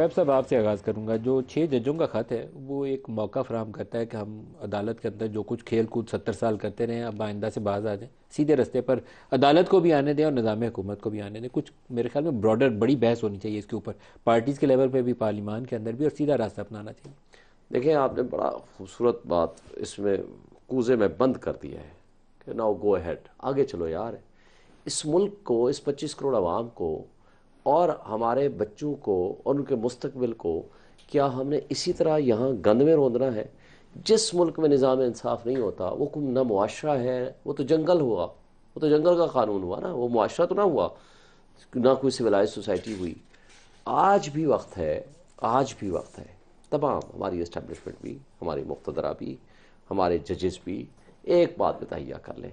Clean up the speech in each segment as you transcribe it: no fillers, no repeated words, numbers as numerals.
شعیب صاحب آپ سے آغاز کروں گا. جو 6 ججوں کا خط ہے وہ ایک موقع فراہم کرتا ہے کہ ہم عدالت کے اندر جو کچھ کھیل کود 70 سال کرتے رہے ہیں اب آئندہ سے باز آ جائیں, سیدھے رستے پر عدالت کو بھی آنے دیں اور نظام حکومت کو بھی آنے دیں. کچھ میرے خیال میں براڈر بڑی بحث ہونی چاہیے اس کے اوپر, پارٹیز کے لیول پہ بھی, پارلیمان کے اندر بھی, اور سیدھا راستہ اپنانا چاہیے. دیکھیں آپ نے بڑا خوبصورت بات اس میں کوزے میں بند کر دیا ہے کہ ناؤ گو اہیڈ, آگے چلو یار. اس ملک کو, اس 25 کروڑ عوام کو اور ہمارے بچوں کو اور ان کے مستقبل کو کیا ہم نے اسی طرح یہاں گند میں روندنا ہے؟ جس ملک میں نظام انصاف نہیں ہوتا وہ نہ معاشرہ ہے, وہ تو جنگل ہوا, وہ تو جنگل کا قانون ہوا نا, وہ معاشرہ تو نہ ہوا, نہ کوئی سویلائز سوسائٹی ہوئی. آج بھی وقت ہے, آج بھی وقت ہے, تمام ہماری اسٹیبلشمنٹ بھی, ہماری مقتدرہ بھی, ہمارے ججز بھی ایک بات متہیا کر لیں,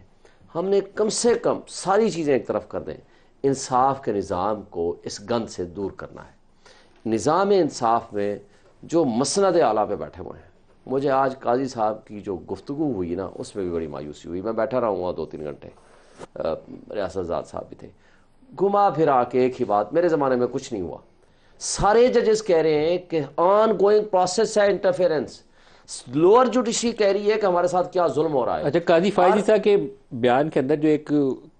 ہم نے کم سے کم ساری چیزیں ایک طرف کر دیں, انصاف کے نظام کو اس گند سے دور کرنا ہے. نظام انصاف میں جو مسند اعلیٰ پہ بیٹھے ہوئے ہیں, مجھے آج قاضی صاحب کی جو گفتگو ہوئی نا اس میں بھی بڑی مایوسی ہوئی. میں بیٹھا رہا ہوں وہاں 2-3 گھنٹے, ریاست زاد صاحب بھی تھے, گھما پھرا کے ایک ہی بات, میرے زمانے میں کچھ نہیں ہوا. سارے ججز کہہ رہے ہیں کہ آن گوئنگ پروسیس ہے انٹرفیرنس, لوور جوڈیشری کہہ رہی ہے کہ ہمارے ساتھ کیا ظلم ہو رہا ہے. اچھا, قاضی اور فائزی صاحب کے بیان کے اندر جو ایک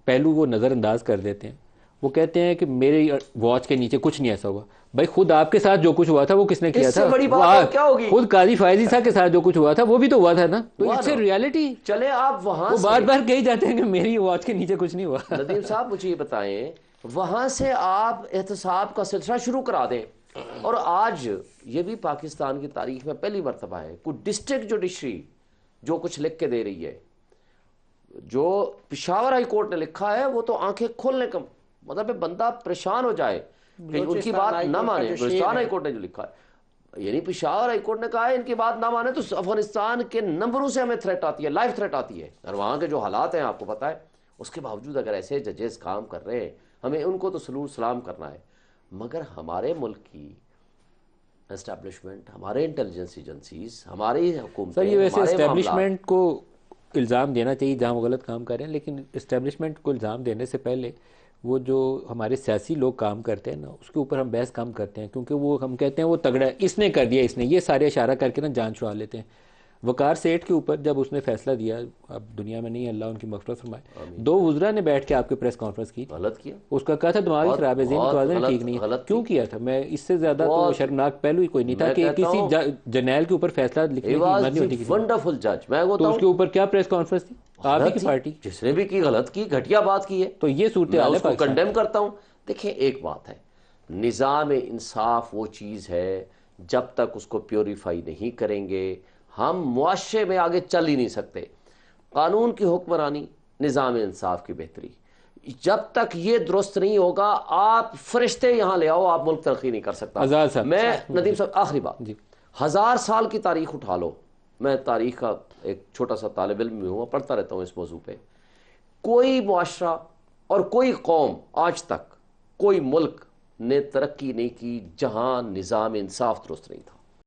پہلو وہ نظر انداز کر دیتے ہیں, وہ کہتے ہیں کہ میرے واچ کے نیچے کچھ نہیں ایسا ہوا. بھائی خود آپ کے ساتھ جو کچھ ہوا تھا وہ کس نے کیا اس سے تھا؟ بڑی وہ بات اور کیا ہوگی؟ خود قاضی فائزی صاحب کے ساتھ جو کچھ ہوا تھا وہ بھی تو ہوا تھا نا, تو ہوا اس سے نا. ریالٹی چلے آپ وہاں وہ سے, بار بار کہی جاتے ہیں کہ میری واچ کے نیچے کچھ نہیں ہوا. ندیم صاحب مجھے یہ بتائیں, وہاں سے آپ احتساب کا سلسلہ شروع کرا دیں. اور آج یہ بھی پاکستان کی تاریخ میں پہلی مرتبہ ہے کوئی ڈسٹرکٹ جوڈیشری جو کچھ لکھ کے دے رہی ہے. جو پشاور ہائی کورٹ نے لکھا ہے وہ تو آنکھیں کھولنے کا مطلب ہے, بندہ پریشان ہو جائے کہ ان کی بات نہ مانے. بلوچستان ہائی کورٹ نے جو لکھا ہے, یعنی پشاور ہائی کورٹ نے کہا ہے ان کی بات نہ مانے تو افغانستان کے نمبروں سے ہمیں تھریٹ آتی ہے, لائف تھریٹ آتی ہے. اور وہاں کے جو حالات ہیں آپ کو پتہ ہے, اس کے باوجود اگر ایسے ججز کام کر رہے ہیں, ہمیں ان کو تو سلام سلام کرنا ہے. مگر ہمارے ملک کی اسٹیبلشمنٹ, ہمارے انٹیلیجنس ایجنسیز, ہماری سر حکومتیں, یہ ویسے ہمارے معاملات, اسٹیبلشمنٹ کو الزام دینا چاہیے جہاں وہ غلط کام کر رہے ہیں, لیکن اسٹیبلشمنٹ کو الزام دینے سے پہلے وہ جو ہمارے سیاسی لوگ کام کرتے ہیں نا اس کے اوپر ہم بحث کم کرتے ہیں, کیونکہ وہ ہم کہتے ہیں وہ تگڑا ہے, اس نے کر دیا, اس نے, یہ سارے اشارہ کر کے نا جان چھڑا لیتے ہیں. وقار سیٹھ کے اوپر جب اس نے فیصلہ دیا, اب دنیا میں نہیں ہے, اللہ ان کی مغفرت فرمائے, 2 وزراء نے بیٹھ کے آپ کے پریس کانفرنس کی, غلط کیا, اس کا کہا تھا دماغی بہت خراب ہے, ذہنی بہت توازن ٹھیک غلط نہیں ہے. غلط کیوں کی, کیا تھا؟ میں اس سے زیادہ تو بہت. شرمناک پہلو ہی کوئی نہیں تھا میں کہ کہتا کسی ہوں جرنیل کے اوپر فیصلہ ہی لکھنے کی واز ہمت نہیں دی ہوتی کسی. ونڈرفل جج. میں تو ہوتا اس ہوں کے اوپر کیا پریس کانفرنس تھی؟ آپ ہی غلط کی تھی, پارٹی. جس نے بھی کی غلط کی, گھٹیا بات کی ہے, تو یہ میں صورتحال ہے اس کو پاکستان. کنڈیم کرتا ہوں. دیکھیں ایک بات ہے, نظام انصاف وہ چیز ہے جب تک اس کو پیوریفائی نہیں کریں گے ہم معاشرے میں آگے چل ہی نہیں سکتے. قانون کی حکمرانی, نظام انصاف کی بہتری, جب تک یہ درست نہیں ہوگا آپ فرشتے یہاں لے آؤ, آپ ملک ترقی نہیں کر سکتا. آزاد صاحب میں ندیم جی صاحب آخری بات, جی 1000 سال کی تاریخ اٹھا لو, میں تاریخ کا ایک چھوٹا سا طالب علم بھی ہوں, پڑھتا رہتا ہوں اس موضوع پہ. کوئی معاشرہ اور کوئی قوم آج تک, کوئی ملک نے ترقی نہیں کی جہاں نظام انصاف درست نہیں تھا.